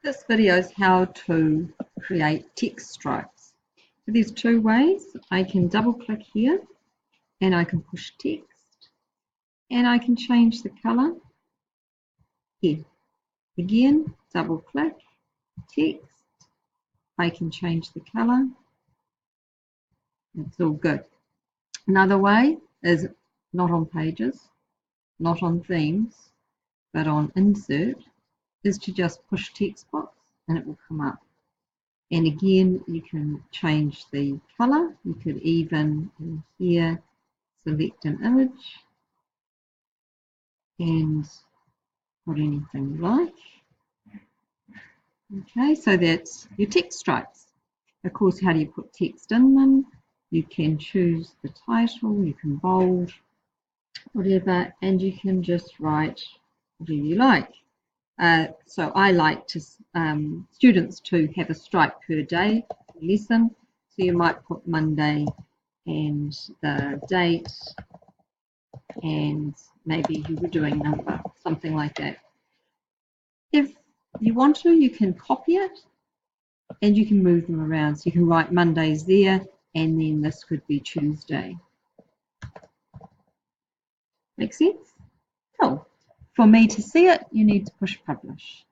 This video is how to create text stripes. So there's two ways. I can double click here and I can push text and I can change the color here. Again, double click, text, I can change the color. It's all good. Another way is not on pages, not on themes, but on insert, is to just push text box and it will come up. And again, you can change the color. You could even in here select an image and put anything you like. Okay, so that's your text stripes. Of course, how do you put text in them? You can choose the title, you can bold, whatever, and you can just write whatever you like. So I like to students to have a stripe per day lesson. So you might put Monday and the date and maybe you were doing number, something like that. If you want to, you can copy it and you can move them around. So you can write Mondays there and then this could be Tuesday. Make sense? Cool. For me to see it, you need to push publish.